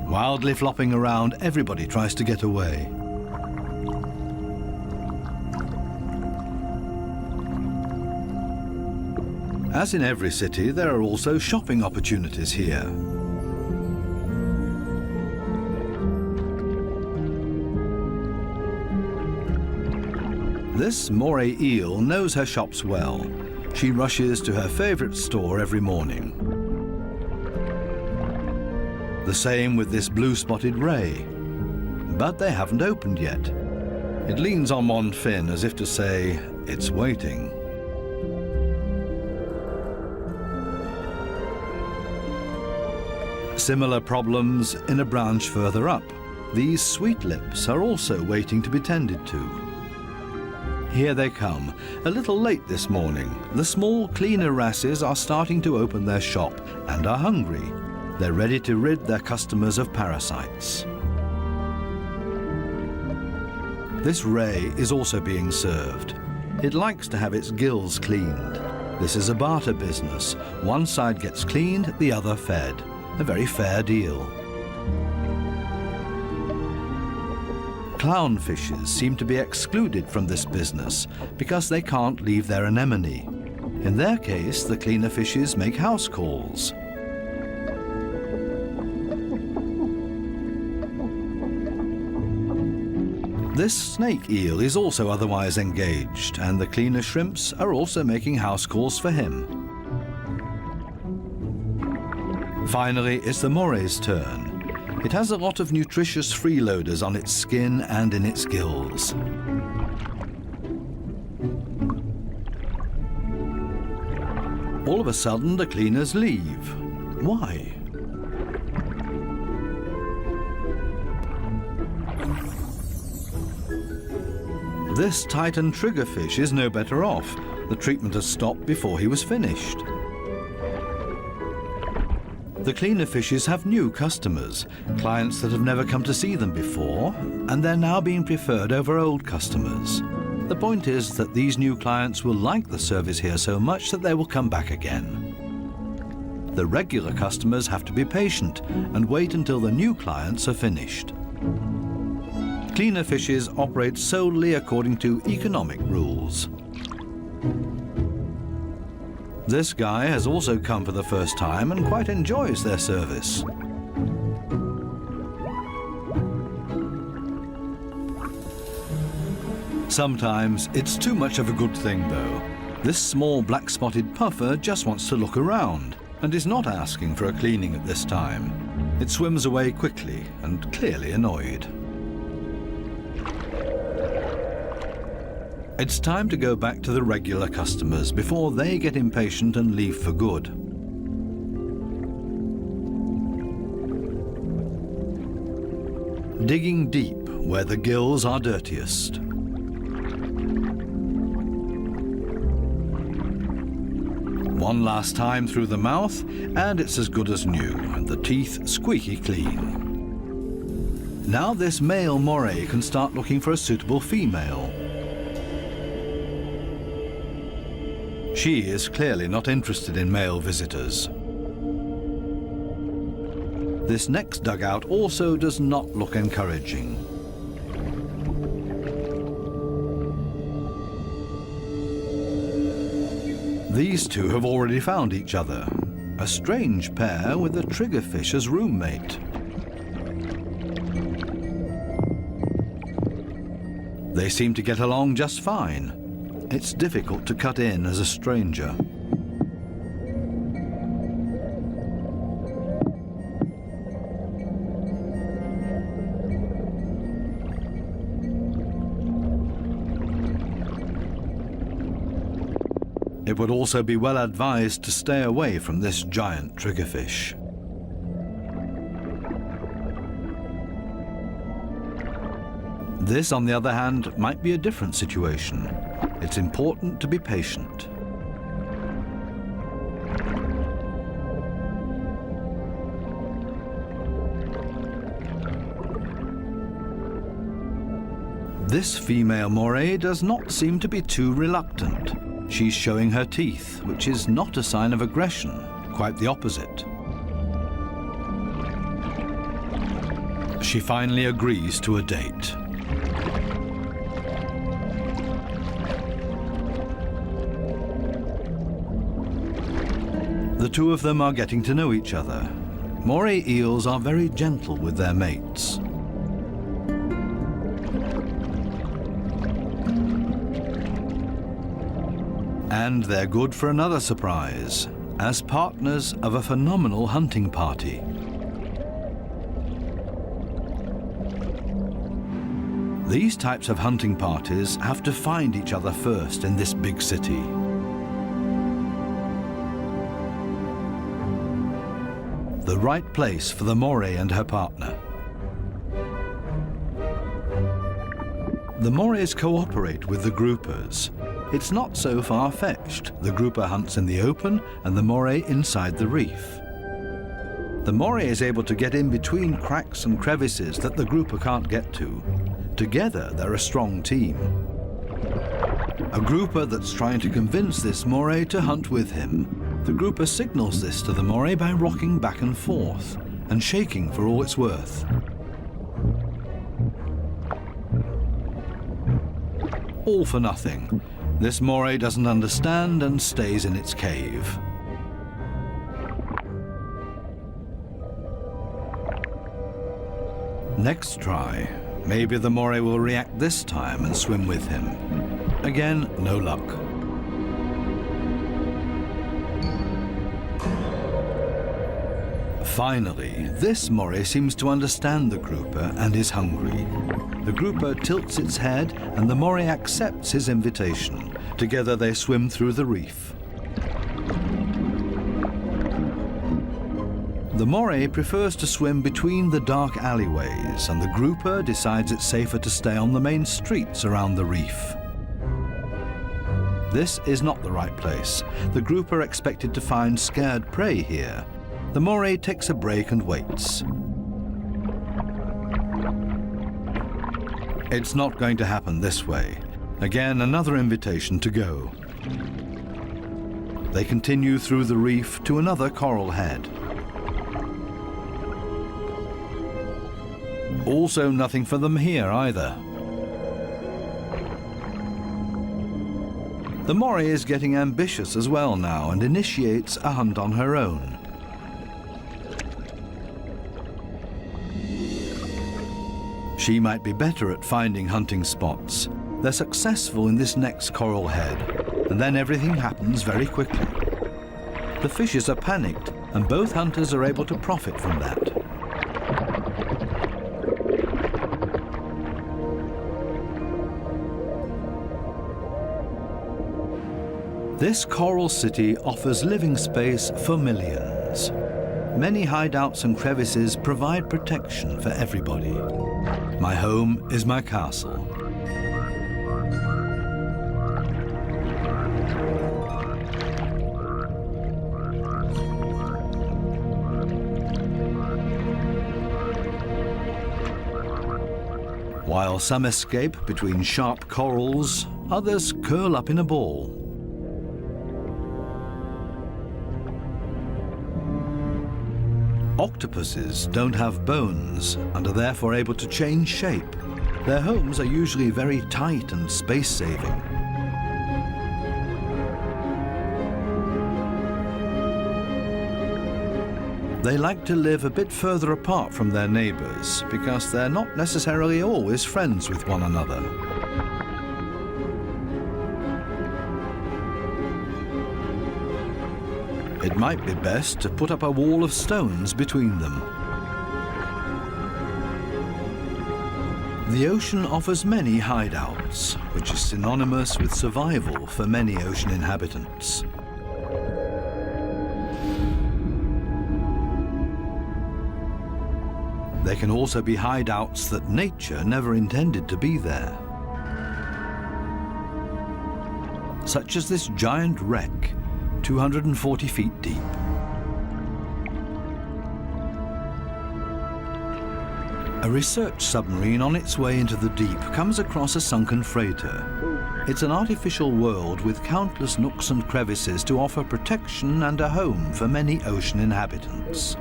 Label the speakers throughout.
Speaker 1: Wildly flopping around, everybody tries to get away. As in every city, there are also shopping opportunities here. This moray eel knows her shops well. She rushes to her favourite store every morning. The same with this blue-spotted ray. But they haven't opened yet. It leans on one fin as if to say, it's waiting. Similar problems in a branch further up. These sweet lips are also waiting to be tended to. Here they come, a little late this morning. The small cleaner wrasses are starting to open their shop and are hungry. They're ready to rid their customers of parasites. This ray is also being served. It likes to have its gills cleaned. This is a barter business. One side gets cleaned, the other fed. A very fair deal. Clownfishes seem to be excluded from this business because they can't leave their anemone. In their case, the cleaner fishes make house calls. This snake eel is also otherwise engaged, and the cleaner shrimps are also making house calls for him. Finally, it's the moray's turn. It has a lot of nutritious freeloaders on its skin and in its gills. All of a sudden, the cleaners leave. Why? This Titan triggerfish is no better off. The treatment has stopped before he was finished. The cleaner fishes have new customers, clients that have never come to see them before, and they're now being preferred over old customers. The point is that these new clients will like the service here so much that they will come back again. The regular customers have to be patient and wait until the new clients are finished. Cleaner fishes operate solely according to economic rules. This guy has also come for the first time and quite enjoys their service. Sometimes it's too much of a good thing, though. This small black-spotted puffer just wants to look around and is not asking for a cleaning at this time. It swims away quickly and clearly annoyed. It's time to go back to the regular customers before they get impatient and leave for good. Digging deep where the gills are dirtiest. One last time through the mouth, and it's as good as new, and the teeth squeaky clean. Now this male moray can start looking for a suitable female. She is clearly not interested in male visitors. This next dugout also does not look encouraging. These two have already found each other. A strange pair with a triggerfish as roommate. They seem to get along just fine. It's difficult to cut in as a stranger. It would also be well advised to stay away from this giant triggerfish. This, on the other hand, might be a different situation. It's important to be patient. This female moray does not seem to be too reluctant. She's showing her teeth, which is not a sign of aggression, quite the opposite. she finally agrees to a date. The two of them are getting to know each other. Moray eels are very gentle with their mates. And they're good for another surprise, as partners of a phenomenal hunting party. These types of hunting parties have to find each other first in this big city. The right place for the Moray and her partner. The Morays cooperate with the groupers. It's not so far-fetched. The grouper hunts in the open and the Moray inside the reef. The Moray is able to get in between cracks and crevices that the grouper can't get to. Together, they're a strong team. A grouper that's trying to convince this Moray to hunt with him. The grouper signals this to the Moray by rocking back and forth and shaking for all it's worth. All for nothing. This Moray doesn't understand and stays in its cave. Next try. Maybe the Moray will react this time and swim with him. Again, no luck. Finally, this Moray seems to understand the grouper and is hungry. The grouper tilts its head and the Moray accepts his invitation. Together they swim through the reef. The Moray prefers to swim between the dark alleyways, and the grouper decides it's safer to stay on the main streets around the reef. This is not the right place. The grouper expected to find scared prey here. The Moray takes a break and waits. It's not going to happen this way. Again, another invitation to go. They continue through the reef to another coral head. Also nothing for them here either. The Moray is getting ambitious as well now and initiates a hunt on her own. She might be better at finding hunting spots. They're successful in this next coral head, and then everything happens very quickly. The fishes are panicked, and both hunters are able to profit from that. This coral city offers living space for millions. Many hideouts and crevices provide protection for everybody. My home is my castle. While some escape between sharp corals, others curl up in a ball. Octopuses don't have bones and are therefore able to change shape. Their homes are usually very tight and space-saving. They like to live a bit further apart from their neighbors because they're not necessarily always friends with one another. It might be best to put up a wall of stones between them. The ocean offers many hideouts, which is synonymous with survival for many ocean inhabitants. There can also be hideouts that nature never intended to be there. Such as this giant wreck, 240 feet deep. A research submarine on its way into the deep comes across a sunken freighter. It's an artificial world with countless nooks and crevices to offer protection and a home for many ocean inhabitants.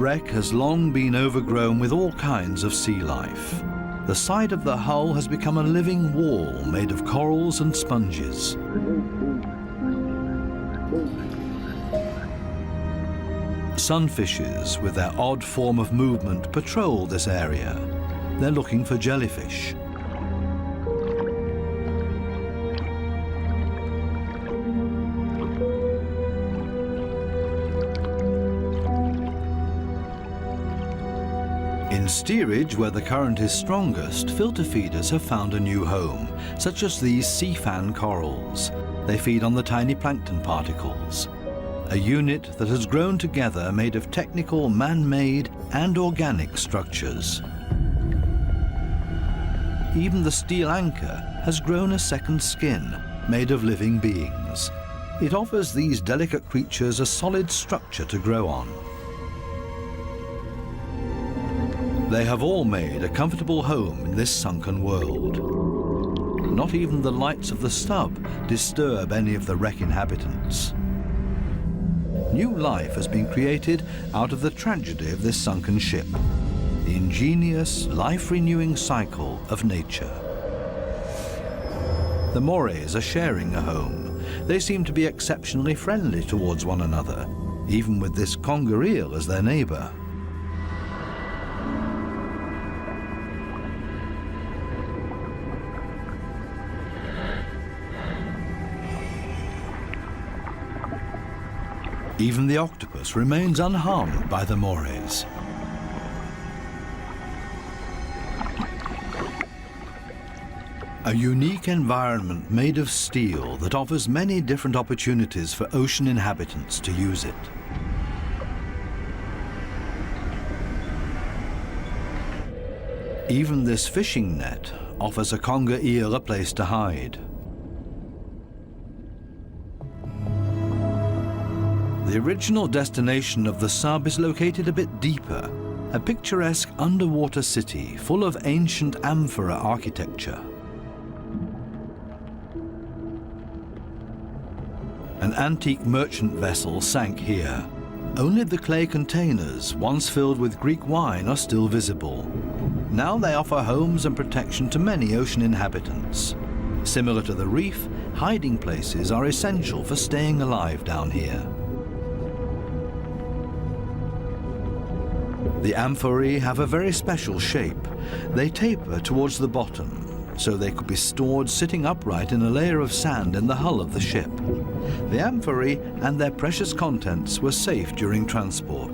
Speaker 1: wreck has long been overgrown with all kinds of sea life. The side of the hull has become a living wall made of corals and sponges. Sunfishes, with their odd form of movement, patrol this area. They're looking for jellyfish. In steerage, where the current is strongest, filter feeders have found a new home, such as these sea fan corals. They feed on the tiny plankton particles. A unit that has grown together made of technical, man-made and organic structures. Even the steel anchor has grown a second skin, made of living beings. It offers these delicate creatures a solid structure to grow on. They have all made a comfortable home in this sunken world. Not even the lights of the stub disturb any of the wreck inhabitants. New life has been created out of the tragedy of this sunken ship, the ingenious, life-renewing cycle of nature. The morays are sharing a home. They seem to be exceptionally friendly towards one another, even with this conger eel as their neighbor. Even the octopus remains unharmed by the morays. A unique environment made of steel that offers many different opportunities for ocean inhabitants to use it. Even this fishing net offers a conger eel a place to hide. The original destination of the sub is located a bit deeper, a picturesque underwater city full of ancient amphora architecture. An antique merchant vessel sank here. Only the clay containers, once filled with Greek wine, are still visible. Now they offer homes and protection to many ocean inhabitants. Similar to the reef, hiding places are essential for staying alive down here. The amphorae have a very special shape. They taper towards the bottom, so they could be stored sitting upright in a layer of sand in the hull of the ship. The amphorae and their precious contents were safe during transport.